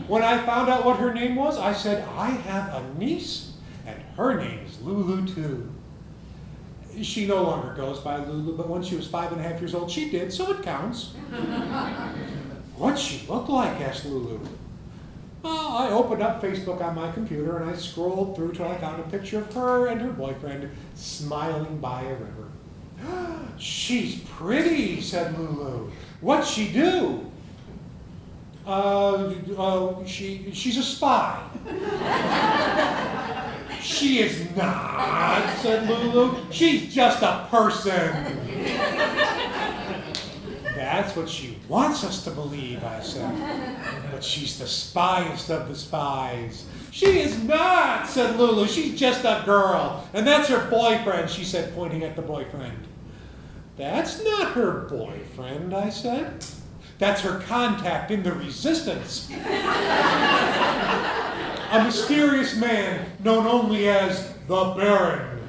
When I found out what her name was, I said, "I have a niece, and her name is Lulu too." She no longer goes by Lulu, but when she was 5.5 years old, she did, so it counts. "What'd she look like?" asked Lulu. Well, I opened up Facebook on my computer and I scrolled through till I found a picture of her and her boyfriend smiling by a river. She's pretty, said Lulu. What'd she do? She's a spy. She is not, said Lulu. She's just a person. That's what she wants us to believe, I said. But she's the spyest of the spies. She is not, said Lulu. She's just a girl. And that's her boyfriend, she said, pointing at the boyfriend. That's not her boyfriend, I said. That's her contact in the resistance. A mysterious man known only as the Baron.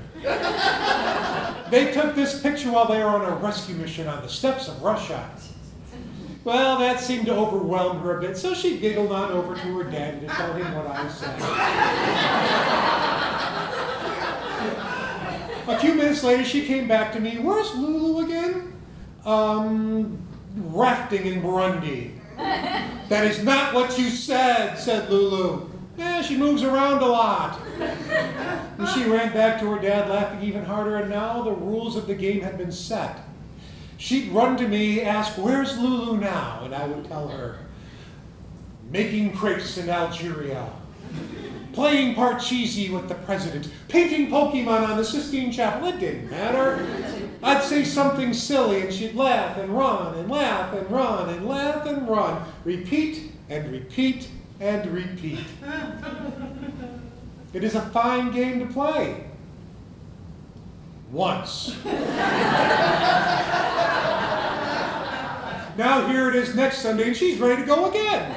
They took this picture while they were on a rescue mission on the steppes of Russia. Well, that seemed to overwhelm her a bit, so she giggled on over to her daddy to tell him what I said. A few minutes later, she came back to me. Where's Lulu again? Rafting in Burundi. That is not what you said Lulu. Yeah, she moves around a lot. And she ran back to her dad, laughing even harder, and now the rules of the game had been set. She'd run to me, ask, where's Lulu now? And I would tell her, making crepes in Algeria, playing parcheesi with the president, painting Pokemon on the Sistine Chapel. It didn't matter. I'd say something silly, and she'd laugh and run and laugh and run and laugh and run. Repeat and repeat and repeat. It is a fine game to play. Once. Now here it is next Sunday, and she's ready to go again.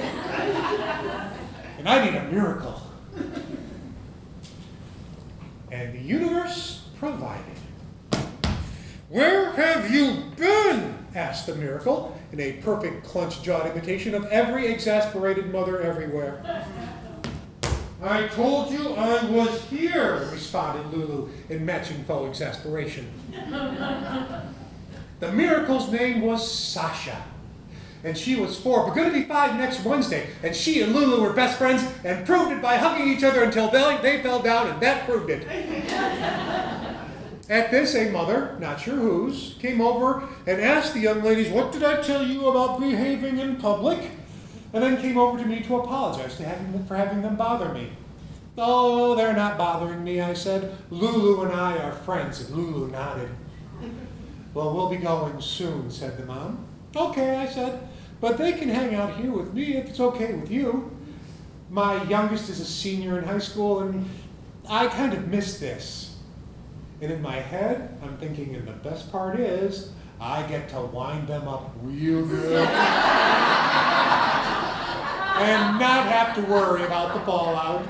And I need a miracle. And the universe provided. Where have you been? Asked the miracle in a perfect clenched-jawed imitation of every exasperated mother everywhere. I told you I was here, responded Lulu in matching faux exasperation. The miracle's name was Sasha, and she was 4, but going to be 5 next Wednesday, and she and Lulu were best friends and proved it by hugging each other until they fell down, and that proved it. At this, a mother, not sure whose, came over and asked the young ladies, what did I tell you about behaving in public? And then came over to me to apologize for having them bother me. Oh, they're not bothering me, I said. Lulu and I are friends, and Lulu nodded. Well, we'll be going soon, said the mom. Okay, I said, but they can hang out here with me if it's okay with you. My youngest is a senior in high school, and I kind of miss this. And in my head, I'm thinking, and the best part is, I get to wind them up real good. And not have to worry about the fallout.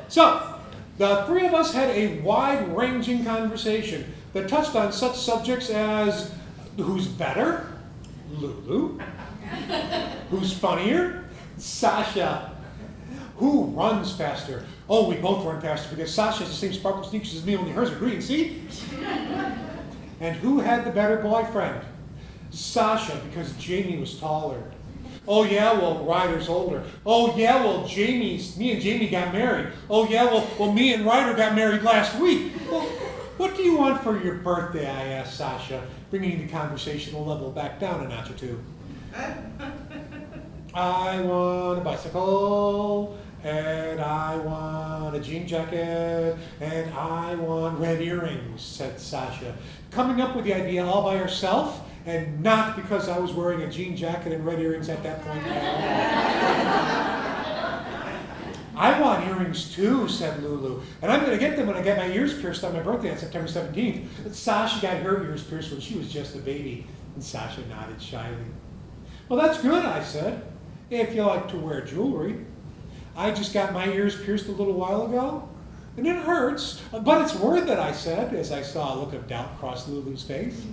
So, the 3 of us had a wide-ranging conversation that touched on such subjects as, who's better? Lulu. Who's funnier? Sasha. Who runs faster? Oh, we both run faster because Sasha has the same sparkle sneakers as me, only hers are green, see? And who had the better boyfriend? Sasha, because Jamie was taller. Oh yeah, well, Ryder's older. Oh yeah, well, me and Jamie got married. Oh yeah, well, me and Ryder got married last week. Well, what do you want for your birthday, I asked Sasha, bringing the conversational level back down a notch or 2. I want a bicycle, and I want a jean jacket, and I want red earrings, said Sasha, coming up with the idea all by herself, and not because I was wearing a jean jacket and red earrings at that point. I want earrings too, said Lulu, and I'm going to get them when I get my ears pierced on my birthday on September 17th. But Sasha got her ears pierced when she was just a baby, and Sasha nodded shyly. Well, that's good, I said, if you like to wear jewelry. I just got my ears pierced a little while ago, and it hurts, but it's worth it, I said, as I saw a look of doubt cross Lulu's face.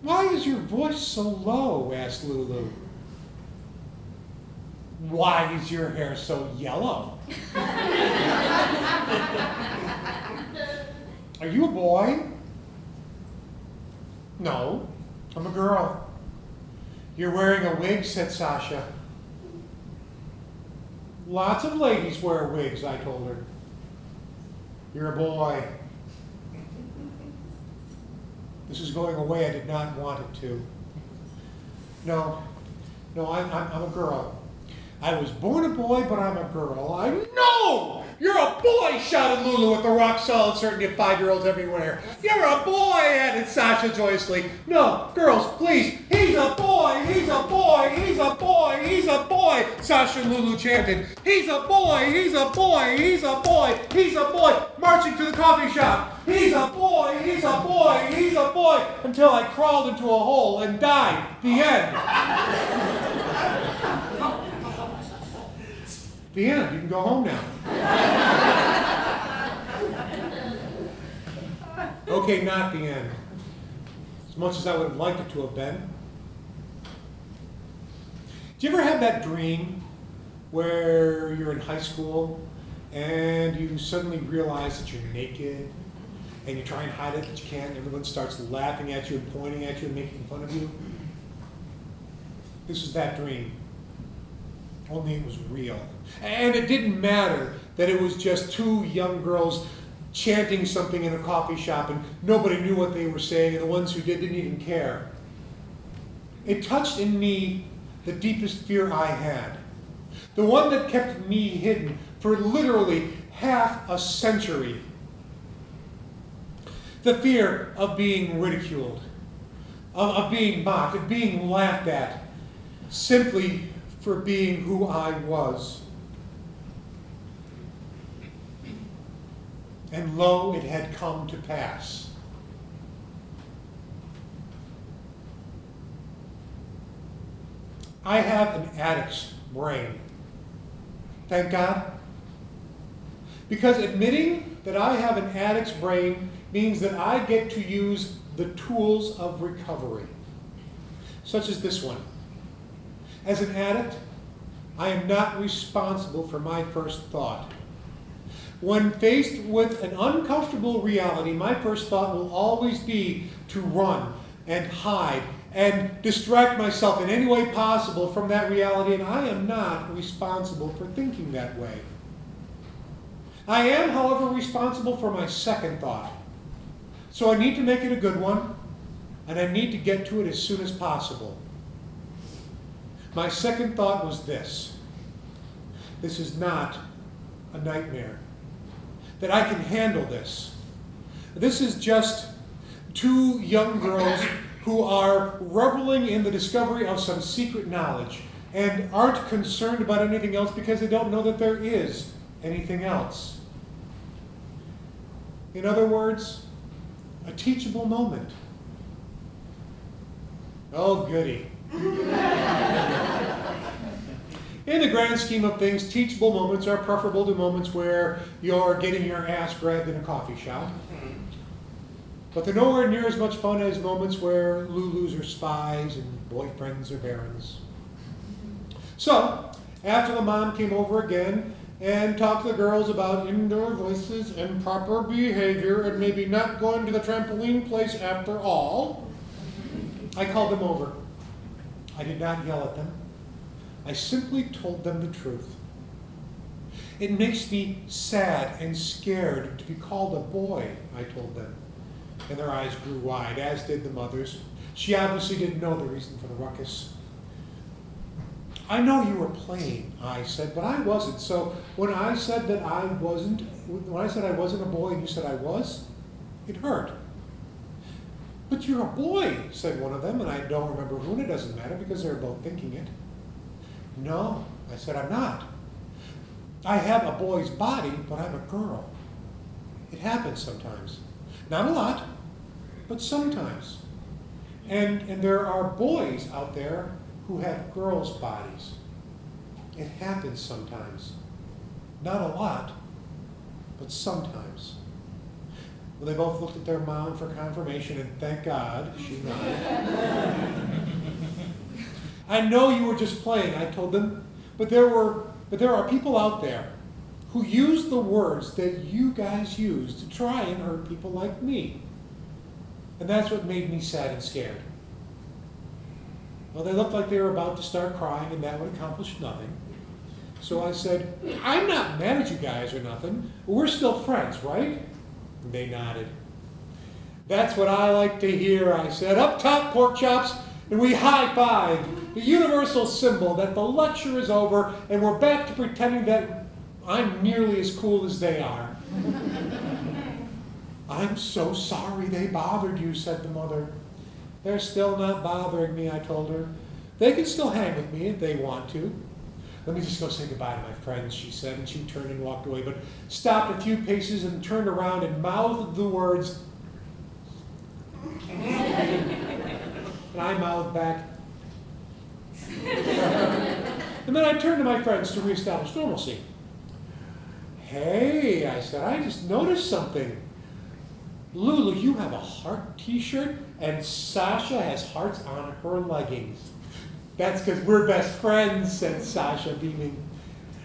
Why is your voice so low? Asked Lulu. Why is your hair so yellow? Are you a boy? No, I'm a girl. You're wearing a wig, said Sasha. Lots of ladies wear wigs, I told her. You're a boy. This is going away I did not want it to. No, I'm a girl. I was born a boy, but I'm a girl. I know! You're a boy, shouted Lulu with the rock-solid certainty of 5-year-olds everywhere. You're a boy, added Sasha joyously. No, girls, please. He's a boy, he's a boy, he's a boy, he's a boy, Sasha and Lulu chanted. He's a boy, he's a boy, he's a boy, he's a boy, marching to the coffee shop. He's a boy, he's a boy, he's a boy, until I crawled into a hole and died. The end. The end. You can go home now. Okay, not the end. As much as I would have liked it to have been. Do you ever have that dream where you're in high school and you suddenly realize that you're naked and you try and hide it, but you can't, and everyone starts laughing at you and pointing at you and making fun of you? This is that dream. Only it was real. And it didn't matter that it was just two young girls chanting something in a coffee shop and nobody knew what they were saying, and the ones who did didn't even care. It touched in me the deepest fear I had. The one that kept me hidden for literally half a century. The fear of being ridiculed, of being mocked, of being laughed at, simply for being who I was. And lo, it had come to pass. I have an addict's brain. Thank God. Because admitting that I have an addict's brain means that I get to use the tools of recovery, such as this one. As an addict, I am not responsible for my first thought. When faced with an uncomfortable reality, my first thought will always be to run and hide and distract myself in any way possible from that reality, and I am not responsible for thinking that way. I am, however, responsible for my second thought. So I need to make it a good one, and I need to get to it as soon as possible. My second thought was this. This is not a nightmare. That I can handle this. This is just two young girls who are reveling in the discovery of some secret knowledge and aren't concerned about anything else because they don't know that there is anything else. In other words, a teachable moment. Oh, goody. In the grand scheme of things, teachable moments are preferable to moments where you're getting your ass grabbed in a coffee shop. But they're nowhere near as much fun as moments where Lulus are spies and boyfriends are barons. So, after the mom came over again and talked to the girls about indoor voices and proper behavior and maybe not going to the trampoline place after all, I called them over. I did not yell at them. I simply told them the truth. It makes me sad and scared to be called a boy, I told them. And their eyes grew wide, as did the mother's. She obviously didn't know the reason for the ruckus. I know you were playing, I said, but I wasn't. So when I said I wasn't a boy and you said I was, it hurt. But you're a boy, said one of them, and I don't remember who, and it doesn't matter because they were both thinking it. No, I said, I'm not. I have a boy's body, but I'm a girl. It happens sometimes. Not a lot, but sometimes. And there are boys out there who have girls' bodies. It happens sometimes. Not a lot, but sometimes. Well, they both looked at their mom for confirmation, and thank God she nodded. I know you were just playing, I told them, but there are people out there who use the words that you guys use to try and hurt people like me. And that's what made me sad and scared. Well, they looked like they were about to start crying, and that would accomplish nothing. So I said, I'm not mad at you guys or nothing. We're still friends, right? And they nodded. That's what I like to hear, I said. Up top, pork chops, and we high-fived, the universal symbol that the lecture is over and we're back to pretending that I'm nearly as cool as they are. I'm so sorry they bothered you, said the mother. They're still not bothering me, I told her. They can still hang with me if they want to. Let me just go say goodbye to my friends, she said, and she turned and walked away, but stopped a few paces and turned around and mouthed the words. And I mouthed back. And then I turned to my friends to reestablish normalcy. Hey, I said, I just noticed something. Lulu, you have a heart t-shirt, and Sasha has hearts on her leggings. That's because we're best friends, said Sasha, beaming.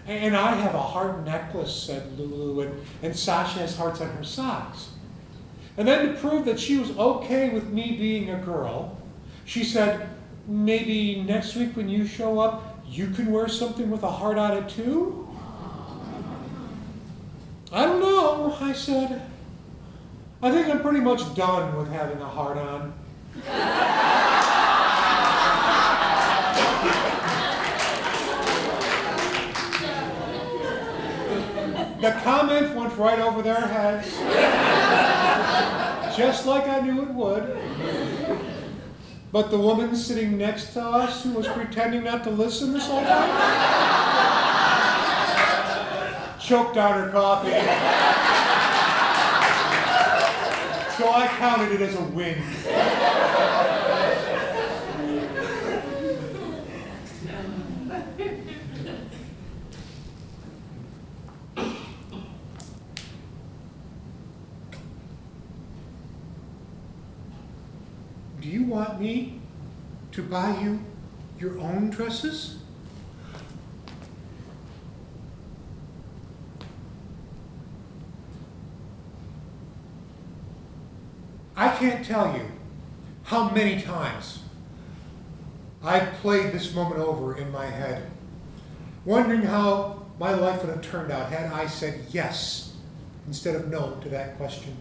And I have a heart necklace, said Lulu, and Sasha has hearts on her socks. And then to prove that she was okay with me being a girl, she said, maybe next week when you show up, you can wear something with a heart on it too? I don't know, I said. I think I'm pretty much done with having a heart on. The comment went right over their heads, just like I knew it would. But the woman sitting next to us, who was pretending not to listen this whole time, choked on her coffee. So I counted it as a win. Do you want me to buy you your own dresses? I can't tell you how many times I've played this moment over in my head, wondering how my life would have turned out had I said yes instead of no to that question.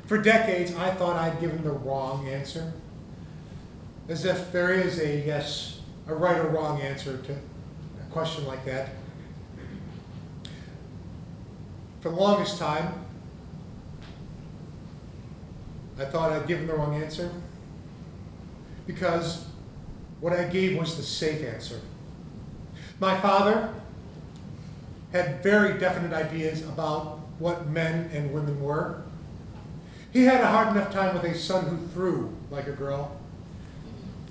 For decades, I thought I'd given the wrong answer, as if there is a right or wrong answer to a question like that. For the longest time, I thought I'd given the wrong answer because what I gave was the safe answer. My father had very definite ideas about what men and women were. He had a hard enough time with a son who threw like a girl.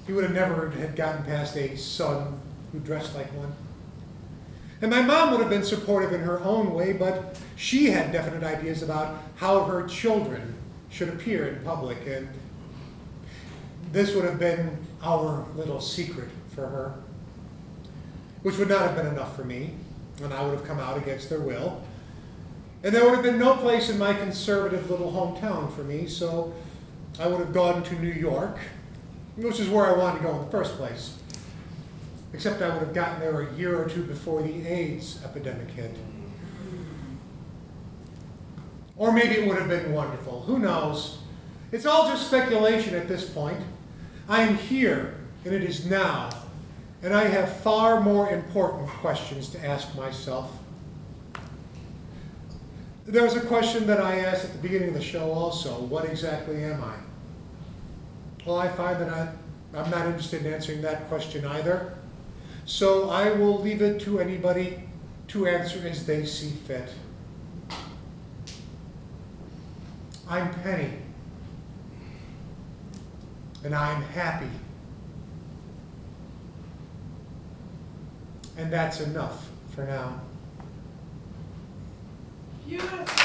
He would have never had gotten past a son who dressed like one. And my mom would have been supportive in her own way, but she had definite ideas about how her children should appear in public, and this would have been our little secret for her, which would not have been enough for me, and I would have come out against their will. And there would have been no place in my conservative little hometown for me, so I would have gone to New York, which is where I wanted to go in the first place. Except I would have gotten there a year or two before the AIDS epidemic hit. Or maybe it would have been wonderful. Who knows? It's all just speculation at this point. I am here, and it is now, and I have far more important questions to ask myself. There was a question that I asked at the beginning of the show also. What exactly am I? Well, I find that I'm not interested in answering that question either. So I will leave it to anybody to answer as they see fit. I'm Penny. And I'm happy. And that's enough for now. Yes.